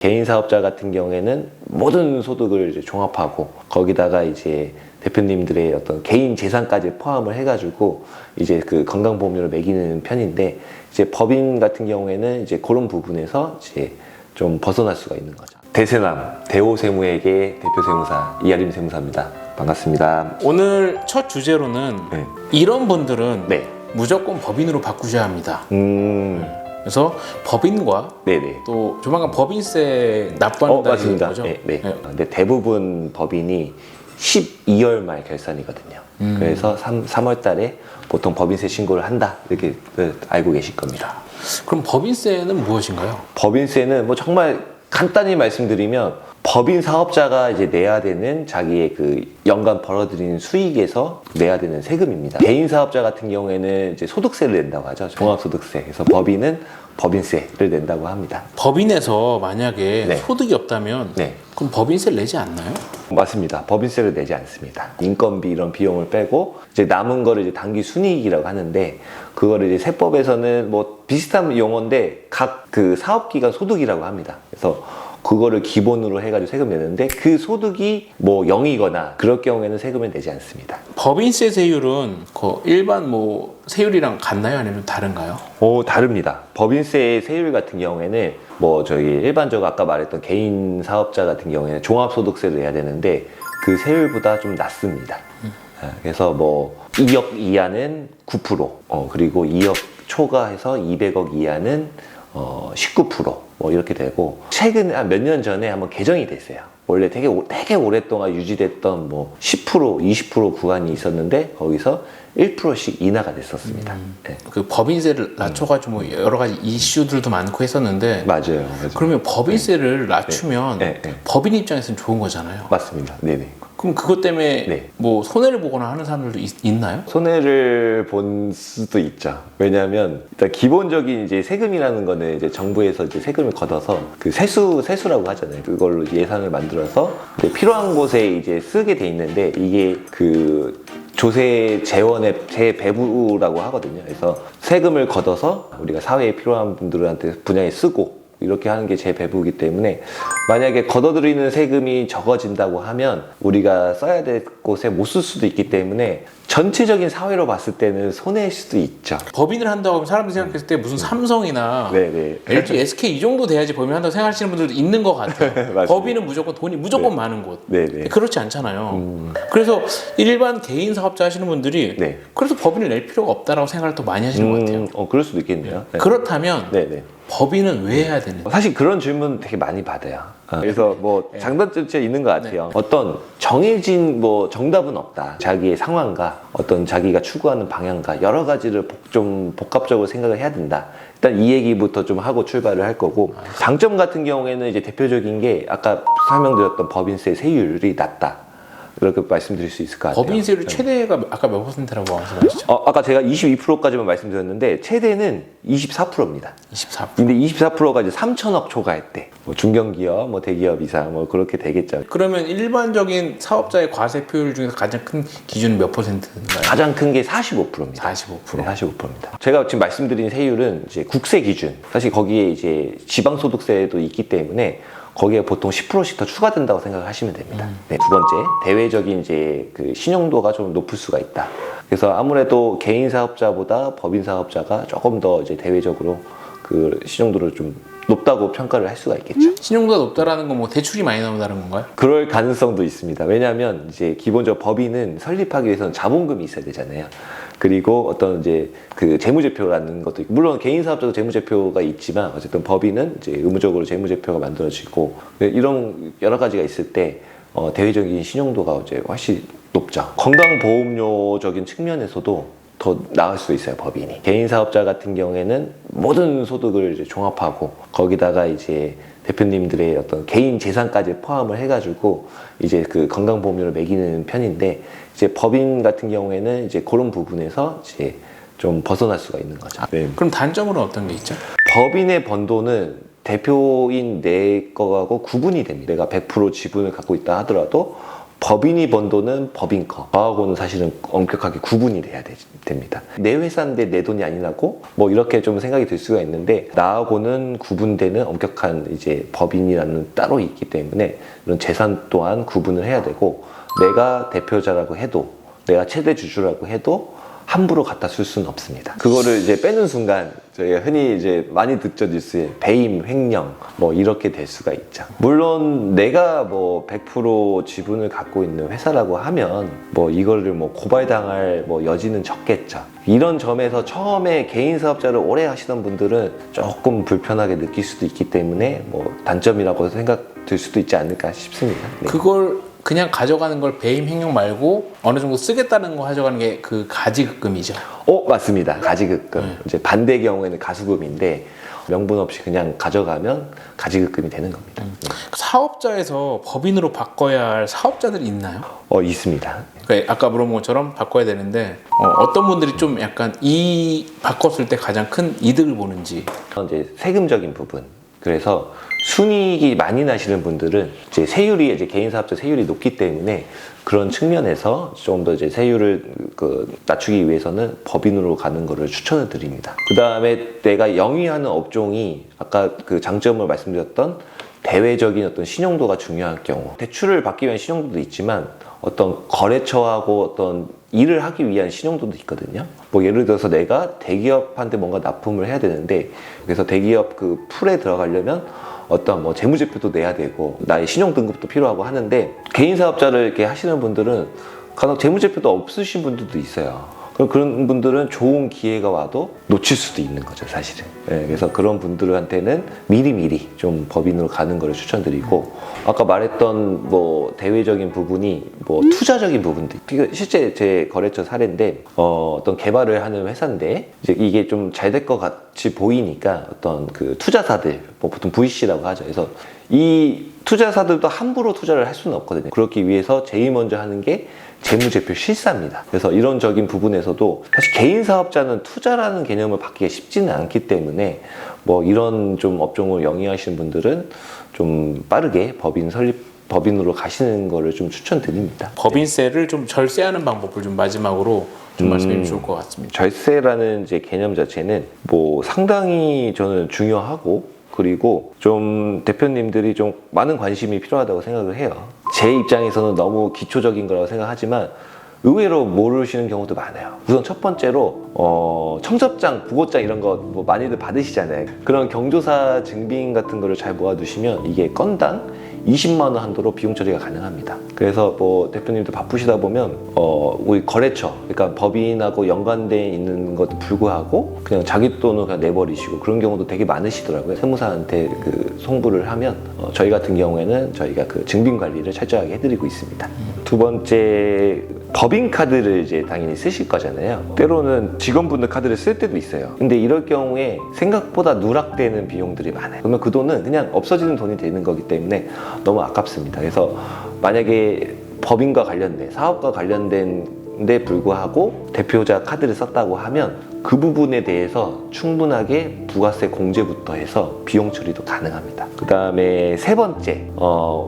개인 사업자 같은 경우에는 모든 소득을 이제 종합하고 거기다가 이제 대표님들의 어떤 개인 재산까지 포함을 해가지고 이제 그 건강보험료를 매기는 편인데, 이제 법인 같은 경우에는 이제 그런 부분에서 이제 좀 벗어날 수가 있는 거죠. 대세남 대호세무에게 대표세무사 이하림 세무사입니다. 반갑습니다. 오늘 첫 주제로는 네. 이런 분들은 네. 무조건 법인으로 바꾸셔야 합니다. 그래서 법인과 네네. 또 조만간 법인세 납부한다는 맞습니다. 거죠. 네, 네. 근데 대부분 법인이 12월 말 결산이거든요. 그래서 3월 달에 보통 법인세 신고를 한다, 이렇게 알고 계실 겁니다. 그럼 법인세는 무엇인가요? 법인세는 뭐 정말 간단히 말씀드리면 법인 사업자가 이제 내야 되는 자기의 그 연간 벌어들이는 수익에서 내야 되는 세금입니다. 개인 사업자 같은 경우에는 이제 소득세를 낸다고 하죠. 종합소득세. 그래서 법인은 법인세를 낸다고 합니다. 법인에서 만약에 네. 소득이 없다면 네. 그럼 법인세를 내지 않나요? 맞습니다. 법인세를 내지 않습니다. 인건비 이런 비용을 빼고 이제 남은 거를 이제 당기 순이익이라고 하는데, 그거를 이제 세법에서는 뭐 비슷한 용어인데 각 그 사업기간 소득이라고 합니다. 그래서 그거를 기본으로 해가지고 세금 내는데, 그 소득이 뭐 0이거나 그럴 경우에는 세금을 내지 않습니다. 법인세 세율은 그 일반 뭐 세율이랑 같나요? 아니면 다른가요? 다릅니다. 법인세 세율 같은 경우에는 뭐 저희 일반적으로 아까 말했던 개인 사업자 같은 경우에는 종합소득세를 내야 되는데 그 세율보다 좀 낮습니다. 그래서 뭐 2억 이하는 9%, 그리고 2억 초과해서 200억 이하는 19%, 뭐 이렇게 되고, 최근 한 몇 년 전에 한번 개정이 됐어요. 원래 되게 오랫동안 유지됐던 뭐 10%, 20% 구간이 있었는데 거기서 1%씩 인하가 됐었습니다. 네. 그 법인세를 낮춰가지고 뭐 여러 가지 이슈들도 많고 했었는데, 맞아요. 그러면 법인세를 낮추면 네. 법인 입장에서는 좋은 거잖아요. 맞습니다. 네네. 그럼 그것 때문에 네. 뭐 손해를 보거나 하는 사람들도 있나요? 손해를 본 수도 있죠. 왜냐하면 일단 기본적인 이제 세금이라는 거는 이제 정부에서 이제 세금을 걷어서 그 세수라고 하잖아요. 그걸로 예산을 만들어서 이제 필요한 곳에 이제 쓰게 돼 있는데, 이게 그 조세 재원의 재배부라고 하거든요. 그래서 세금을 걷어서 우리가 사회에 필요한 분들한테 분야에 쓰고 이렇게 하는 게 재배부이기 때문에, 만약에 걷어들이는 세금이 적어진다고 하면 우리가 써야 될 곳에 못 쓸 수도 있기 때문에 전체적인 사회로 봤을 때는 손해일 수도 있죠. 법인을 한다고 하면 사람들이 생각했을 때 무슨 삼성이나 네네. LG, SK 이 정도 돼야지 법인을 한다고 생각하시는 분들도 있는 것 같아요. 법인은 무조건 돈이 무조건 많은 곳. 네네. 그렇지 않잖아요. 그래서 일반 개인 사업자 하시는 분들이 네. 그래서 법인을 낼 필요가 없다라고 생각을 또 많이 하시는 것 같아요. 그럴 수도 있겠네요. 네. 그렇다면 네네. 법인은 왜 해야 되는지. 사실 그런 질문 되게 많이 받아요. 그래서 뭐 장단점이 있는 것 같아요. 어떤 정해진 뭐 정답은 없다. 자기의 상황과 어떤 자기가 추구하는 방향과 여러 가지를 좀 복합적으로 생각을 해야 된다. 일단 이 얘기부터 좀 하고 출발을 할 거고, 장점 같은 경우에는 이제 대표적인 게 아까 설명드렸던 법인세 세율이 낮다, 이렇게 말씀드릴 수 있을 것 같아요. 법인세율 최대가 아까 몇 퍼센트라고 말씀하셨죠? 아까 제가 22%까지만 말씀드렸는데 최대는 24%입니다. 24%. 근데 24%가 이제 3천억 초과할 때, 뭐 중견기업, 뭐 대기업 이상, 뭐 그렇게 되겠죠. 그러면 일반적인 사업자의 과세표율 중에서 가장 큰 기준은 몇 퍼센트인가요? 가장 큰 게 45%입니다. 45%. 네, 45%입니다. 제가 지금 말씀드린 세율은 이제 국세 기준. 사실 거기에 이제 지방소득세도 있기 때문에 거기에 보통 10%씩 더 추가된다고 생각하시면 됩니다. 네, 두 번째, 대외적인 이제 그 신용도가 좀 높을 수가 있다. 그래서 아무래도 개인 사업자보다 법인 사업자가 조금 더 이제 대외적으로 그 신용도를 좀 높다고 평가를 할 수가 있겠죠. 신용도가 높다라는 건 뭐 대출이 많이 나온다는 건가요? 그럴 가능성도 있습니다. 왜냐하면 이제 기본적으로 법인은 설립하기 위해서는 자본금이 있어야 되잖아요. 그리고 어떤 이제 그 재무제표라는 것도 있고, 물론 개인 사업자도 재무제표가 있지만 어쨌든 법인은 이제 의무적으로 재무제표가 만들어지고, 이런 여러 가지가 있을 때 대외적인 신용도가 이제 훨씬 높죠. 건강보험료적인 측면에서도 더 나을 수 있어요, 법인이. 개인 사업자 같은 경우에는 모든 소득을 이제 종합하고 거기다가 이제 대표님들의 어떤 개인 재산까지 포함을 해가지고 이제 그 건강보험료를 매기는 편인데, 이제 법인 같은 경우에는 이제 그런 부분에서 이제 좀 벗어날 수가 있는 거죠. 네. 그럼 단점으로는 어떤 게 있죠? 법인의 번 돈은 대표인 내 거하고 구분이 됩니다. 내가 100% 지분을 갖고 있다 하더라도 법인이 번 돈은 법인 거, 저하고는 사실은 엄격하게 구분이 돼야 됩니다. 내 회사인데 내 돈이 아니라고 뭐 이렇게 좀 생각이 들 수가 있는데, 나하고는 구분되는 엄격한 이제 법인이라는 따로 있기 때문에 이런 재산 또한 구분을 해야 되고, 내가 대표자라고 해도, 내가 최대 주주라고 해도 함부로 갖다 쓸 수는 없습니다. 그거를 이제 빼는 순간 저희가 흔히 이제 많이 듣죠, 뉴스에 배임, 횡령 뭐 이렇게 될 수가 있죠. 물론 내가 뭐 100% 지분을 갖고 있는 회사라고 하면 뭐 이거를 뭐 고발당할 뭐 여지는 적겠죠. 이런 점에서 처음에 개인 사업자를 오래 하시던 분들은 조금 불편하게 느낄 수도 있기 때문에 뭐 단점이라고 생각 들 수도 있지 않을까 싶습니다. 네. 그걸 그냥 가져가는 걸 배임 횡령 말고 어느 정도 쓰겠다는 거 가져가는 게 그 가지급금이죠. 맞습니다. 가지급금. 이제 반대 경우에는 가수금인데, 명분 없이 그냥 가져가면 가지급금이 되는 겁니다. 사업자에서 법인으로 바꿔야 할 사업자들이 있나요? 있습니다. 그러니까 아까 물어본 것처럼 바꿔야 되는데 어떤 분들이 좀 약간 이 바꿨을 때 가장 큰 이득을 보는지. 이제 세금적인 부분. 그래서 순이익이 많이 나시는 분들은 이제 세율이, 이제 개인 사업자 세율이 높기 때문에 그런 측면에서 좀 더 이제 세율을 낮추기 위해서는 법인으로 가는 거를 추천을 드립니다. 그 다음에 내가 영위하는 업종이 아까 그 장점을 말씀드렸던 대외적인 어떤 신용도가 중요한 경우, 대출을 받기 위한 신용도도 있지만 어떤 거래처하고 어떤 일을 하기 위한 신용도도 있거든요. 뭐 예를 들어서 내가 대기업한테 뭔가 납품을 해야 되는데, 그래서 대기업 그 풀에 들어가려면 어떤 뭐 재무제표도 내야 되고 나의 신용등급도 필요하고 하는데, 개인 사업자를 이렇게 하시는 분들은 간혹 재무제표도 없으신 분들도 있어요. 그런 분들은 좋은 기회가 와도 놓칠 수도 있는 거죠, 사실은. 네, 그래서 그런 분들한테는 미리미리 좀 법인으로 가는 거를 추천드리고, 아까 말했던 뭐 대외적인 부분이 뭐 투자적인 부분도 있고, 실제 제 거래처 사례인데 어떤 개발을 하는 회사인데 이제 이게 좀 잘 될 것 같이 보이니까 어떤 그 투자사들, 뭐 보통 VC라고 하죠. 그래서 이 투자사들도 함부로 투자를 할 수는 없거든요. 그렇기 위해서 제일 먼저 하는 게 재무제표 실사입니다. 그래서 이런적인 부분에서도 사실 개인 사업자는 투자라는 개념을 받기가 쉽지는 않기 때문에 뭐 이런 좀 업종을 영위하시는 분들은 좀 빠르게 법인으로 가시는 거를 좀 추천드립니다. 법인세를 좀 절세하는 방법을 좀 마지막으로 좀 말씀해 주면 좋을 것 같습니다. 절세라는 이제 개념 자체는 뭐 상당히 저는 중요하고, 그리고 좀 대표님들이 좀 많은 관심이 필요하다고 생각을 해요. 제 입장에서는 너무 기초적인 거라고 생각하지만 의외로 모르시는 경우도 많아요. 우선 첫 번째로 청첩장, 부고장 이런 거 뭐 많이들 받으시잖아요. 그런 경조사 증빙 같은 거를 잘 모아두시면 이게 건당 20만 원 한도로 비용 처리가 가능합니다. 그래서 뭐 대표님도 바쁘시다 보면 우리 거래처, 그러니까 법인하고 연관돼 있는 것도 불구하고 그냥 자기 돈을 그냥 내버리시고 그런 경우도 되게 많으시더라고요. 세무사한테 그 송부를 하면 저희 같은 경우에는 저희가 그 증빙 관리를 철저하게 해드리고 있습니다. 두 번째, 법인 카드를 이제 당연히 쓰실 거잖아요. 때로는 직원분들 카드를 쓸 때도 있어요. 근데 이럴 경우에 생각보다 누락되는 비용들이 많아요. 그러면 그 돈은 그냥 없어지는 돈이 되는 거기 때문에 너무 아깝습니다. 그래서 만약에 법인과 관련된, 사업과 관련된 데 불구하고 대표자 카드를 썼다고 하면 그 부분에 대해서 충분하게 부가세 공제부터 해서 비용 처리도 가능합니다. 그 다음에 세 번째,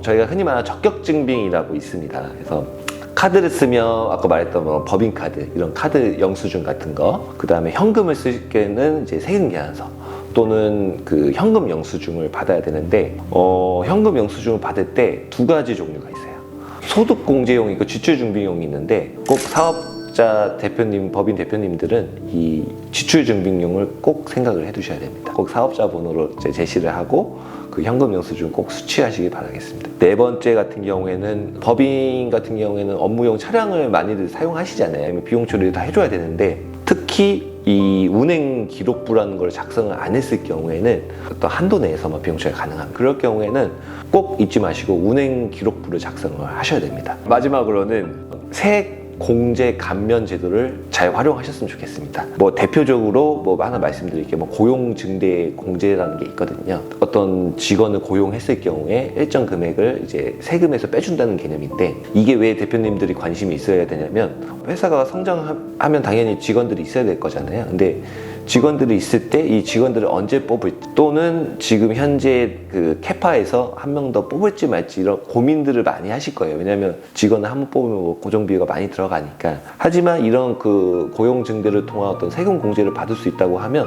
저희가 흔히 말하는 적격증빙이라고 있습니다. 그래서 카드를 쓰면 아까 말했던 뭐 법인카드, 이런 카드 영수증 같은 거, 그 다음에 현금을 쓸 때는 이제 세금계산서 또는 그 현금 영수증을 받아야 되는데, 현금 영수증을 받을 때 두 가지 종류가 있어요. 소득공제용이 있고 지출증빙용이 있는데, 꼭 사업자 대표님, 법인 대표님들은 이 지출증빙용을 꼭 생각을 해두셔야 됩니다. 꼭 사업자 번호로 제시를 하고 그 현금 영수증 꼭 수취하시기 바라겠습니다. 네 번째 같은 경우에는, 법인 같은 경우에는 업무용 차량을 많이들 사용하시잖아요. 비용 처리를 다 해줘야 되는데, 특히 이 운행 기록부라는 걸 작성을 안 했을 경우에는 어떤 한도 내에서만 비용 처리가 가능합니다. 그럴 경우에는 꼭 잊지 마시고 운행 기록부를 작성을 하셔야 됩니다. 마지막으로는 세액 공제 감면 제도를 잘 활용하셨으면 좋겠습니다. 뭐 대표적으로 뭐 하나 말씀드릴게요. 뭐 고용 증대 공제라는 게 있거든요. 어떤 직원을 고용했을 경우에 일정 금액을 이제 세금에서 빼준다는 개념인데, 이게 왜 대표님들이 관심이 있어야 되냐면, 회사가 성장하면 당연히 직원들이 있어야 될 거잖아요. 근데 직원들이 있을 때 이 직원들을 언제 뽑을지, 또는 지금 현재 그 캐파에서 한 명 더 뽑을지 말지 이런 고민들을 많이 하실 거예요. 왜냐하면 직원을 한 번 뽑으면 뭐 고정비가 많이 들어가니까. 하지만 이런 그 고용 증대를 통한 어떤 세금 공제를 받을 수 있다고 하면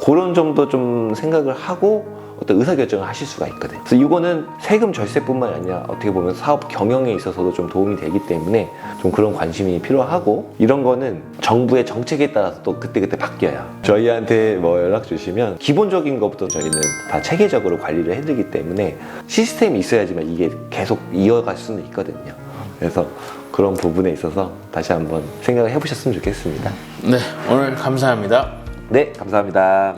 그런 점도 좀 생각을 하고 어떤 의사결정을 하실 수가 있거든요. 그래서 이거는 세금 절세뿐만 아니라 어떻게 보면 사업 경영에 있어서도 좀 도움이 되기 때문에 좀 그런 관심이 필요하고, 이런 거는 정부의 정책에 따라서 또 그때그때 바뀌어요. 저희한테 뭐 연락 주시면 기본적인 것부터 저희는 다 체계적으로 관리를 해드리기 때문에 시스템이 있어야지만 이게 계속 이어갈 수는 있거든요. 그래서 그런 부분에 있어서 다시 한번 생각을 해보셨으면 좋겠습니다. 네, 오늘 감사합니다. 네, 감사합니다.